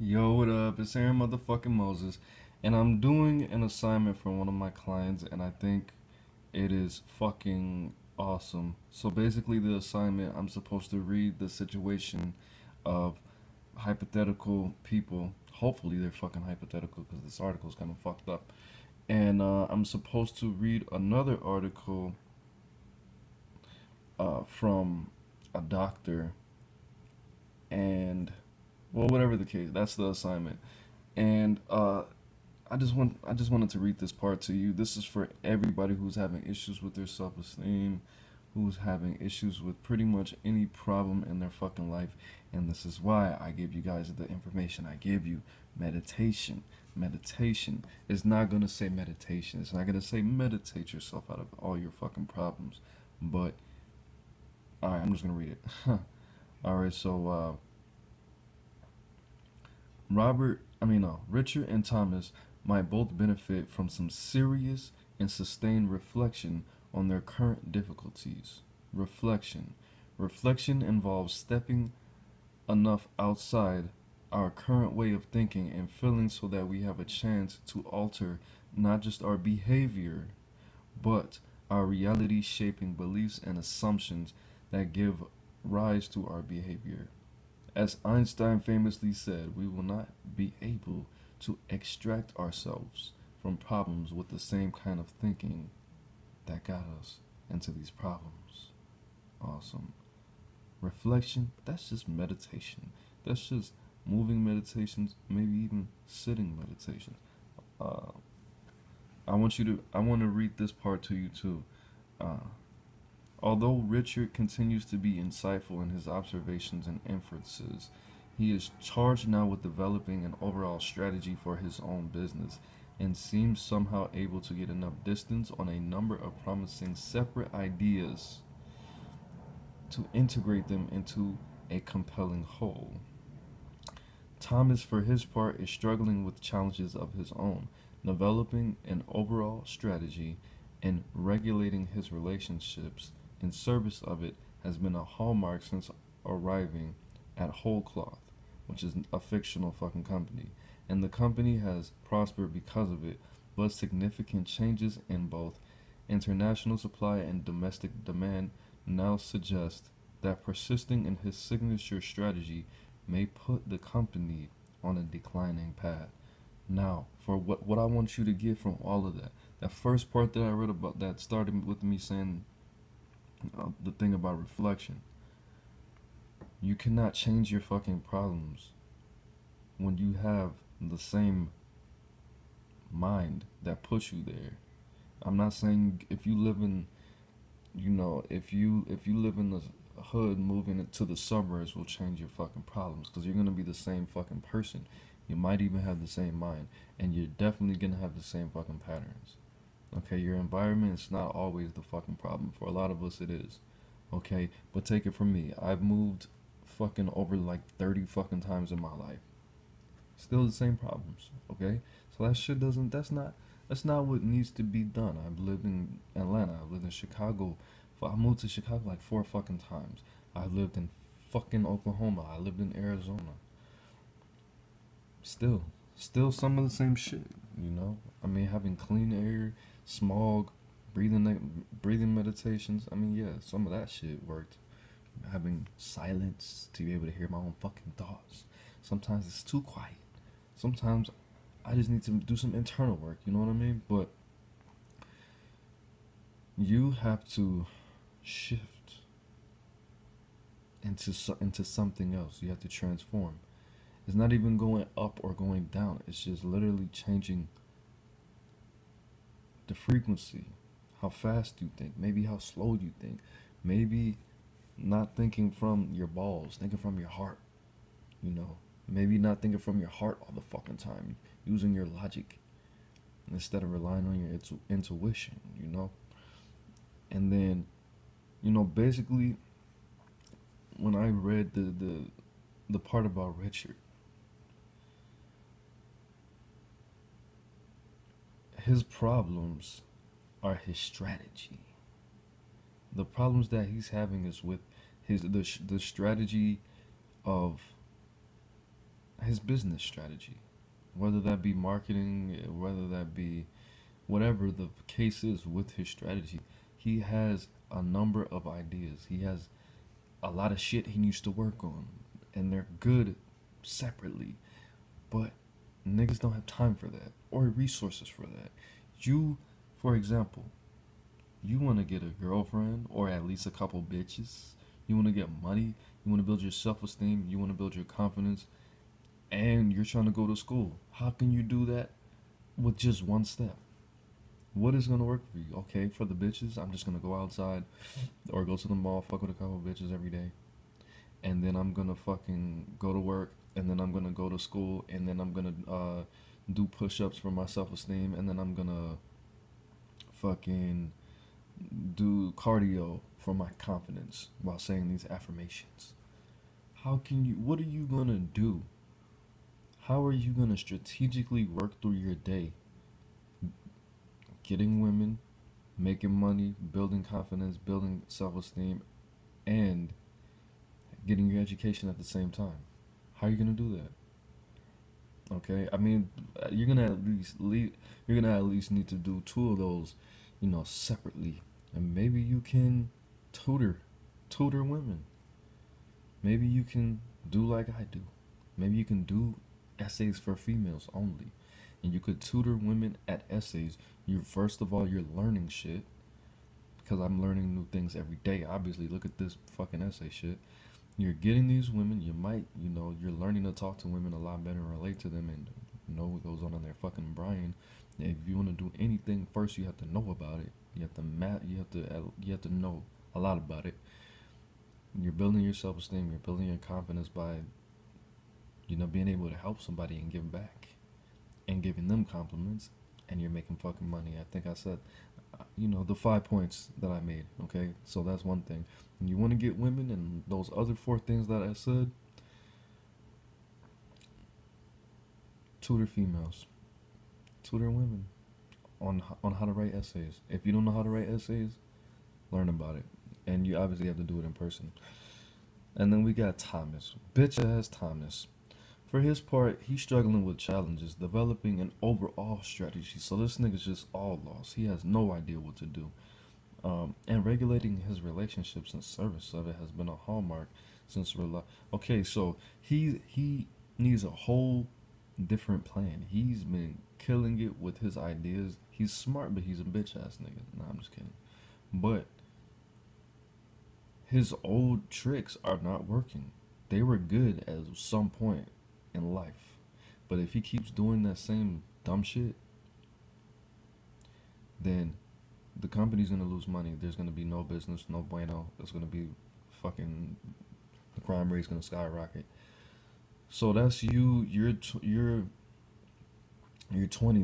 Yo, what up? It's Aaron motherfucking Moses, and I'm doing an assignment for one of my clients, and I think it is fucking awesome. So basically, the assignment, I'm supposed to read the situation of hypothetical people. Hopefully, they're fucking hypothetical because this article is kind of fucked up. And I'm supposed to read another article from a doctor, and well, whatever the case, that's the assignment. And I just wanted to read this part to you. This is for everybody who's having issues with their self-esteem, who's having issues with pretty much any problem in their fucking life. And this is why I give you guys the information I give you. Meditation. Meditation is not going to say meditation. It's not going to say meditate yourself out of all your fucking problems. But alright, I'm just going to read it. Alright, so Richard and Thomas might both benefit from some serious and sustained reflection on their current difficulties. Reflection. Reflection involves stepping enough outside our current way of thinking and feeling so that we have a chance to alter not just our behavior, but our reality shaping beliefs and assumptions that give rise to our behavior. As Einstein famously said, we will not be able to extract ourselves from problems with the same kind of thinking that got us into these problems. Awesome. Reflection, that's just meditation. That's just moving meditations, maybe even sitting meditations. Uh, I want to read this part to you too. Uh, Although Richard continues to be insightful in his observations and inferences, he is charged now with developing an overall strategy for his own business and seems somehow able to get enough distance on a number of promising separate ideas to integrate them into a compelling whole. Thomas, for his part, is struggling with challenges of his own, developing an overall strategy and regulating his relationships in service of it has been a hallmark since arriving at Whole Cloth, which is a fictional fucking company, and the company has prospered because of it, but significant changes in both international supply and domestic demand now suggest that persisting in his signature strategy may put the company on a declining path. Now, for what I want you to get from all of that, that first part that I read about that started with me saying the thing about reflection. You cannot change your fucking problems when you have the same mind that puts you there. I'm not saying if you live in, if you live in the hood, moving it to the suburbs will change your fucking problems because you're gonna be the same fucking person. You might even have the same mind, and you're definitely gonna have the same fucking patterns. Okay, your environment is not always the fucking problem. For a lot of us, it is. Okay, but take it from me. I've moved fucking over like 30 fucking times in my life. Still the same problems. Okay, so that shit doesn't. That's not what needs to be done. I've lived in Atlanta. I've lived in Chicago. I moved to Chicago like 4 fucking times. I've lived in fucking Oklahoma. I lived in Arizona. Still some of the same shit. I mean, having clean air, smog, breathing meditations. I mean, yeah, some of that shit worked. Having silence to be able to hear my own fucking thoughts. Sometimes it's too quiet. Sometimes I just need to do some internal work. You know what I mean? But you have to shift into something else. You have to transform. It's not even going up or going down. It's just literally changing the frequency, how fast you think, maybe how slow you think, maybe not thinking from your balls, thinking from your heart, maybe not thinking from your heart all the fucking time, using your logic instead of relying on your intuition. And then, basically, when I read the part about Richard, his problems are his strategy. The problems that he's having is with the strategy of his business strategy, whether that be marketing, whether that be whatever the case is with his strategy. He has a number of ideas. He has a lot of shit he needs to work on, and they're good separately. But niggas don't have time for that or resources for that. You, for example, you want to get a girlfriend or at least a couple bitches. You want to get money. You want to build your self-esteem. You want to build your confidence. And you're trying to go to school. How can you do that with just one step? What is going to work for you? Okay, for the bitches, I'm just going to go outside or go to the mall, fuck with a couple bitches every day. And then I'm going to fucking go to work. And then I'm going to go to school. And then I'm going to do push-ups for my self-esteem. And then I'm going to fucking do cardio for my confidence while saying these affirmations. How can you, what are you going to do? How are you going to strategically work through your day? Getting women, making money, building confidence, building self-esteem, and getting your education at the same time. How are you going to do that? Okay, I mean, you're gonna at least need to do two of those, separately. And maybe you can tutor women. Maybe you can do like I do. Maybe you can do essays for females only, and you could tutor women at essays. First of all, you're learning shit, because I'm learning new things every day. Obviously, look at this fucking essay shit. You're getting these women. You might, you're learning to talk to women a lot better and relate to them and know what goes on in their fucking brain. And if you want to do anything, first you have to know about it. You have to you have to know a lot about it. You're building your self-esteem. You're building your confidence by, being able to help somebody and give back, and giving them compliments, and you're making fucking money. I think I said, the 5 points that I made. Okay, so that's one thing. And you want to get women, and those other 4 things that I said. Tutor females, tutor women on how to write essays. If you don't know how to write essays, learn about it, and you obviously have to do it in person. And then we got Thomas, bitch ass Thomas. For his part, he's struggling with challenges, developing an overall strategy. So this nigga's just all lost. He has no idea what to do. And regulating his relationships and service of it has been a hallmark since okay, so he needs a whole different plan. He's been killing it with his ideas. He's smart, but he's a bitch ass nigga. Nah, I'm just kidding. But his old tricks are not working. They were good at some point in life, but if he keeps doing that same dumb shit, then the company's gonna lose money. There's gonna be no business, no bueno. There's gonna be fucking, the crime rate's gonna skyrocket. So that's you. You're 20.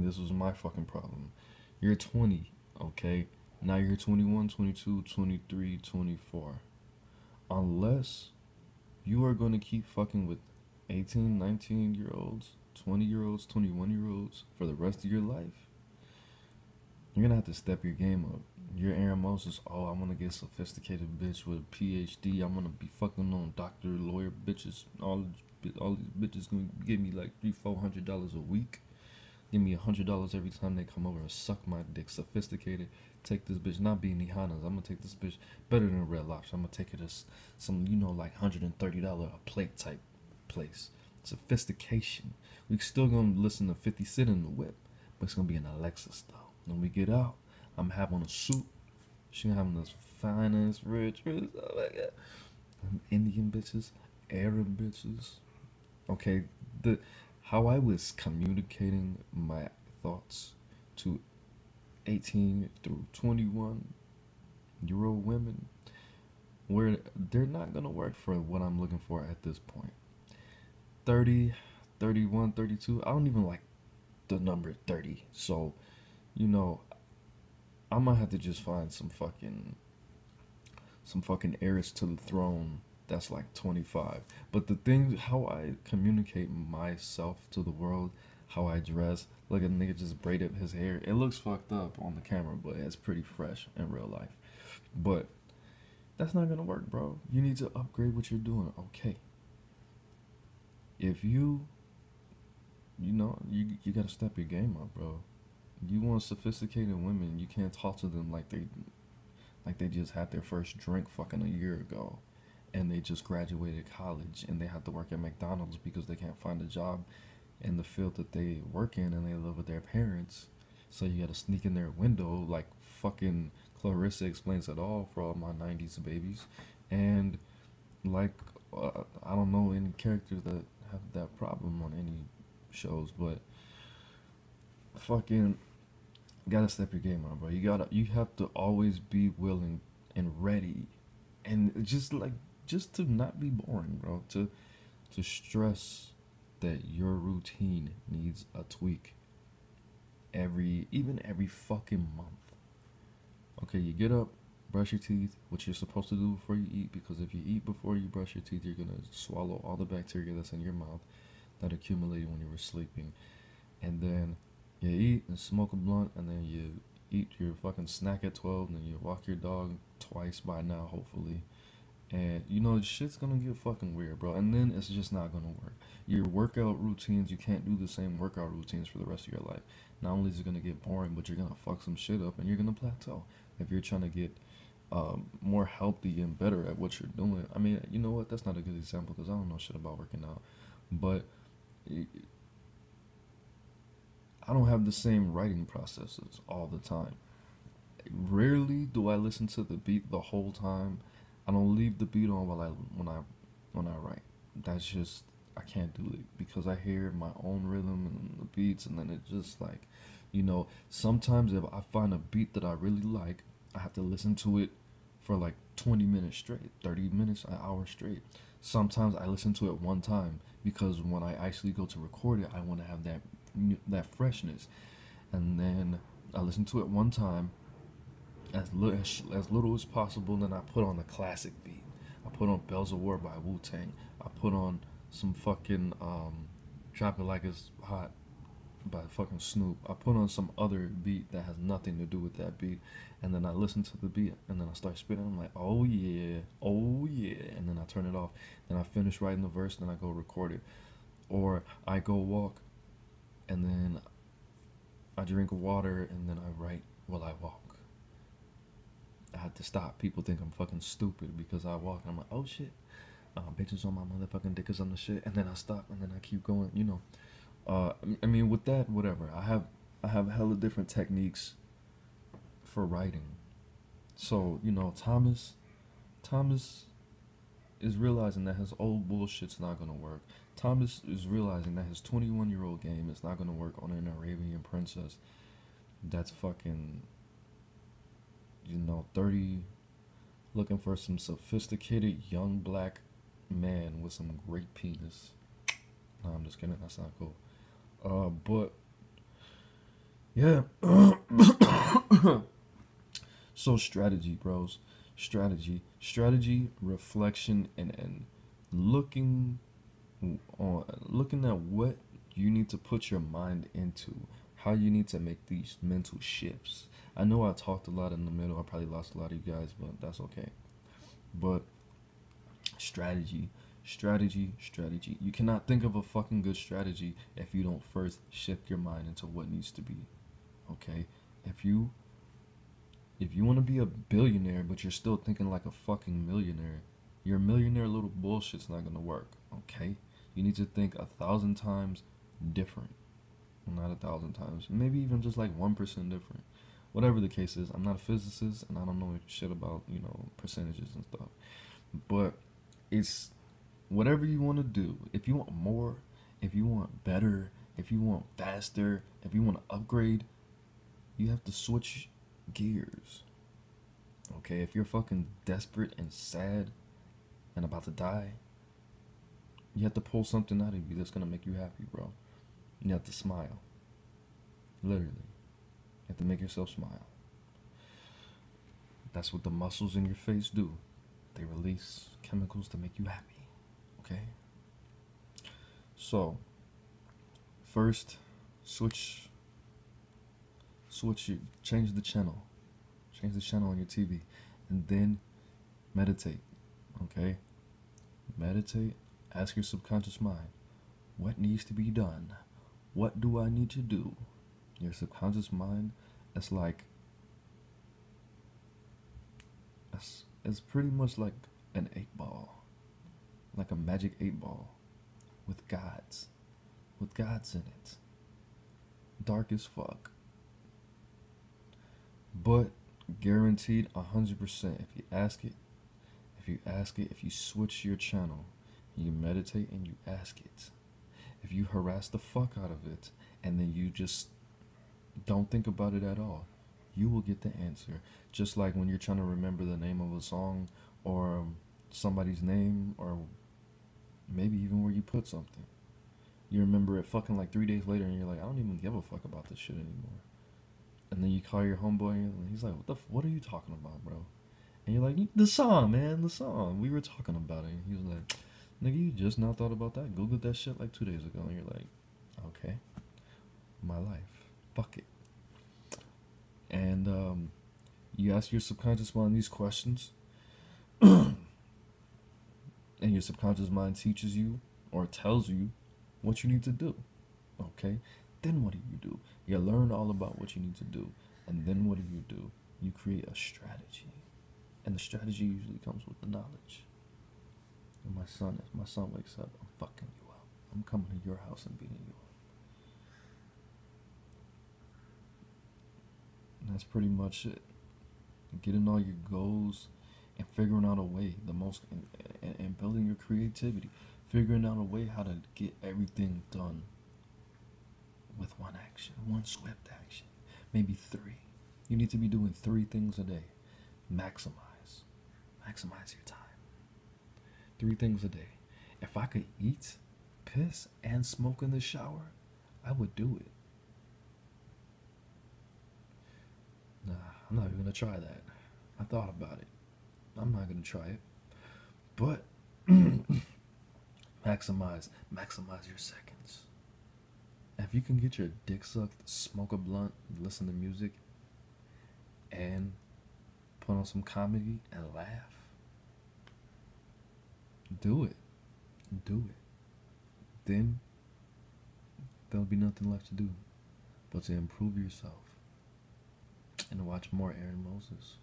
This was my fucking problem. You're 20, okay? Now you're 21, 22, 23, 24. Unless you are going to keep fucking with 18, 19-year-olds, 20-year-olds, 21-year-olds for the rest of your life, you're going to have to step your game up. You're AaroniMoses. Oh, I'm going to get a sophisticated bitch with a PhD. I'm going to be fucking on doctor, lawyer, bitches. All these bitches going to give me like $300-400 a week. Give me $100 every time they come over and suck my dick. Sophisticated. Take this bitch, not being Nihanas. I'm gonna take this bitch better than Red Lobster. I'm gonna take it as some, like $130 a plate type place. Sophistication. We still gonna listen to 50 Cent in the whip, but it's gonna be an Alexis though. When we get out, I'm having a suit. She having this finest, rich, oh my god. Indian bitches, Arab bitches. Okay, how I was communicating my thoughts to 18 through 21-year-old women, where they're not going to work for what I'm looking for at this point. 30, 31, 32, I don't even like the number 30. So, I might have to just find some fucking heiress to the throne that's like 25. But the thing, how I communicate myself to the world, how I dress, like a nigga just braided his hair. It looks fucked up on the camera, but it's pretty fresh in real life. But that's not gonna work, bro. You need to upgrade what you're doing. Okay. If you you gotta step your game up, bro. You want sophisticated women, you can't talk to them like they just had their first drink fucking a year ago, and they just graduated college and they have to work at McDonald's because they can't find a job in the field that they work in, and they live with their parents. So you gotta sneak in their window like fucking Clarissa explains it all for all my 90s babies. And like, I don't know any characters that have that problem on any shows, but fucking gotta step your game up, bro. You have to always be willing and ready, and just to not be boring, bro. To stress that your routine needs a tweak every fucking month. Okay, you get up, brush your teeth, what you're supposed to do before you eat, because if you eat before you brush your teeth, you're gonna swallow all the bacteria that's in your mouth that accumulated when you were sleeping. And then you eat and smoke a blunt, and then you eat your fucking snack at 12, and then you walk your dog twice by now, hopefully. And shit's gonna get fucking weird, bro. And then it's just not gonna work. Your workout routines, you can't do the same workout routines for the rest of your life. Not only is it gonna get boring, but you're gonna fuck some shit up, and you're gonna plateau if you're trying to get more healthy and better at what you're doing. I mean, you know what? That's not a good example because I don't know shit about working out, but I don't have the same writing processes all the time. Rarely do I listen to the beat the whole time. I don't leave the beat on when I write. That's just, I can't do it because I hear my own rhythm and the beats, and then it just like, sometimes if I find a beat that I really like, I have to listen to it for like 20 minutes straight, 30 minutes, an hour straight. Sometimes I listen to it one time because when I actually go to record it, I want to have that freshness. And then I listen to it one time, as little as possible, then I put on a classic beat. I put on Bells of War by Wu-Tang. I put on some fucking Drop It Like It's Hot by fucking Snoop. I put on some other beat that has nothing to do with that beat, and then I listen to the beat, and then I start spitting. I'm like, oh yeah, and then I turn it off. Then I finish writing the verse, then I go record it, or I go walk, and then I drink water, and then I write while I walk. I had to stop. People think I'm fucking stupid because I walk, and I'm like, oh shit, bitches on my motherfucking dick is on the shit, and then I stop, and then I keep going, I mean, with that, whatever. I have hella different techniques for writing. So, Thomas is realizing that his old bullshit's not gonna work. Thomas is realizing that his 21-year-old game is not gonna work on an Arabian princess that's fucking, 30, looking for some sophisticated young black man with some great penis. No, I'm just kidding. That's not cool. But yeah. So strategy, bros. Strategy, reflection, and looking at what you need to put your mind into, how you need to make these mental shifts. I know I talked a lot in the middle. I probably lost a lot of you guys, but that's okay. But strategy. You cannot think of a fucking good strategy if you don't first shift your mind into what needs to be. Okay? If you want to be a billionaire but you're still thinking like a fucking millionaire, your millionaire little bullshit's not gonna work. Okay? You need to think 1,000 times different. Not 1,000 times. Maybe even just like 1% different. Whatever the case is, I'm not a physicist and I don't know shit about, percentages and stuff. But it's whatever you want to do. If you want more, if you want better, if you want faster, if you want to upgrade, you have to switch gears. Okay? If you're fucking desperate and sad and about to die, you have to pull something out of you that's going to make you happy, bro. You have to smile. Literally. You have to make yourself smile. That's what the muscles in your face do. They release chemicals to make you happy. Okay? So, first, change the channel. Change the channel on your TV. And then meditate. Okay? Meditate. Ask your subconscious mind, what needs to be done? What do I need to do? Your subconscious mind, it's like, it's pretty much like an 8-ball, like a magic 8-ball with gods in it. Dark as fuck. But guaranteed 100%. If you switch your channel, you meditate and you ask it. If you harass the fuck out of it and then you just don't think about it at all, you will get the answer. Just like when you're trying to remember the name of a song or somebody's name, or maybe even where you put something. You remember it fucking like 3 days later and you're like, I don't even give a fuck about this shit anymore. And then you call your homeboy and he's like, what are you talking about, bro? And you're like, the song, man, the song. We were talking about it. And he was like, nigga, you just now thought about that? Googled that shit like 2 days ago. And you're like, okay, my life. Fuck it. And you ask your subconscious mind these questions. And your subconscious mind teaches you or tells you what you need to do. Okay? Then what do? You learn all about what you need to do. And then what do? You create a strategy. And the strategy usually comes with the knowledge. And if my son wakes up, I'm fucking you up. I'm coming to your house and beating you up. And that's pretty much it. Getting all your goals and figuring out a way, and building your creativity. Figuring out a way how to get everything done with one action, one swift action, maybe 3. You need to be doing 3 things a day. Maximize your time. 3 things a day. If I could eat, piss, and smoke in the shower, I would do it. Nah, I'm not even gonna try that. I thought about it. I'm not gonna try it. But maximize your seconds. If you can get your dick sucked, smoke a blunt, listen to music, and put on some comedy and laugh, do it. Then there'll be nothing left to do but to improve yourself and to watch more AaroniMoses.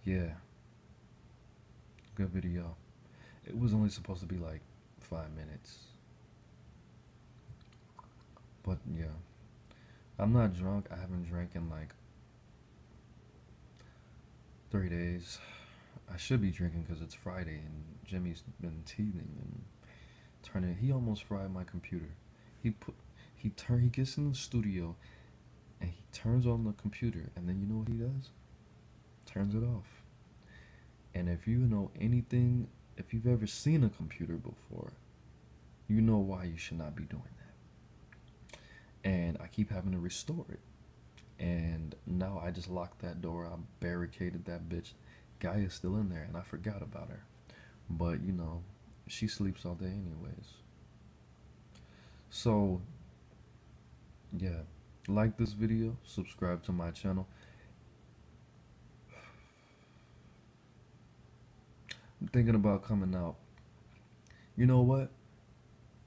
Yeah, good video. It was only supposed to be like 5 minutes, but yeah, I'm not drunk. I haven't drank in like 3 days. I should be drinking because it's Friday and Jimmy's been teething and turning. He almost fried my computer. He gets in the studio and he turns on the computer, and then you know what he does? Turns it off. And if you know anything, if you've ever seen a computer before, you know why you should not be doing that. And I keep having to restore it. And now I just locked that door. I barricaded that bitch. Guy is still in there, and I forgot about her. But, you know, she sleeps all day anyways. So, yeah. Like this video. Subscribe to my channel. I'm thinking about coming out. You know what?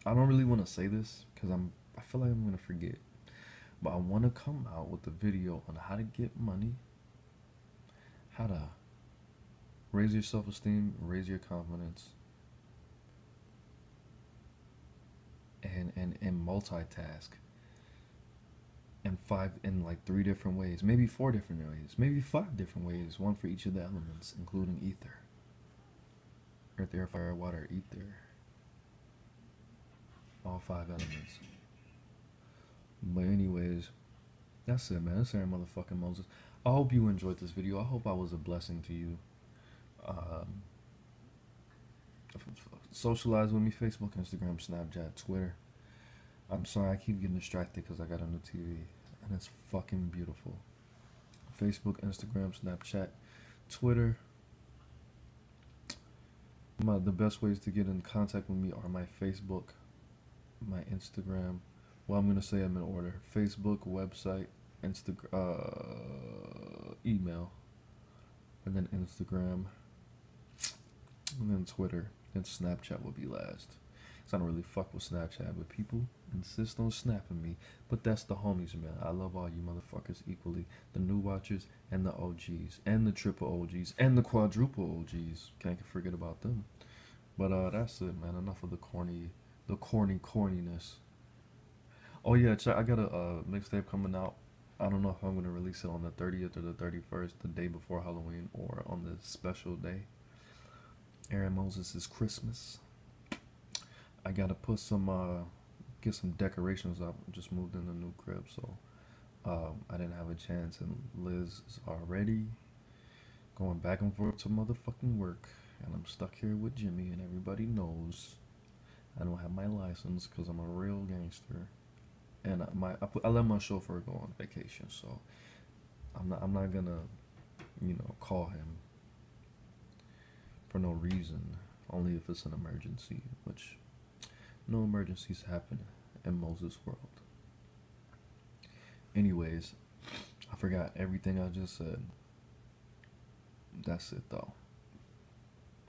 I don't really want to say this because I feel like I'm going to forget. But I want to come out with a video on how to get money, how to raise your self-esteem, raise your confidence, and multitask in like 3 different ways, maybe 4 different ways, maybe 5 different ways, one for each of the elements, including ether. Earth, air, fire, water, ether. All 5 elements. But anyways, that's it, man. That's AaroniMoses. I hope you enjoyed this video. I hope I was a blessing to you. Socialize with me: Facebook, Instagram, Snapchat, Twitter. I'm sorry, I keep getting distracted because I got a new TV and it's fucking beautiful. Facebook, Instagram, Snapchat, Twitter. The best ways to get in contact with me are my Facebook, my Instagram. Well, I'm gonna say them in order: Facebook, website, email, and then Instagram, and then Twitter, and Snapchat will be last. Cause I don't really fuck with Snapchat, but people insist on snapping me. But that's the homies, man. I love all you motherfuckers equally. The new watchers and the OGs and the triple OGs and the quadruple OGs. Can't forget about them. But that's it, man. Enough of the corniness. Oh yeah, check. I got a mixtape coming out. I don't know if I'm gonna release it on the 30th or the 31st, the day before Halloween, or on the special day. AaroniMoses' Christmas. I gotta put some get some decorations up. Just moved in the new crib, so I didn't have a chance. And Liz is already going back and forth to motherfucking work, and I'm stuck here with Jimmy. And everybody knows I don't have my license because I'm a real gangster. And I let my chauffeur go on vacation, so I'm not gonna call him for no reason, only if it's an emergency, which no emergencies happen in Moses' world. Anyways, I forgot everything I just said. That's it though.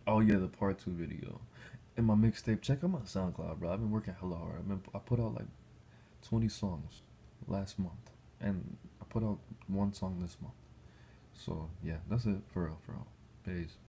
Oh yeah, the part 2 video. In my mixtape, check out my SoundCloud, bro. I've been working hella hard. I put out like 20 songs last month, and I put out one song this month. So yeah, that's it for real, for real. Peace.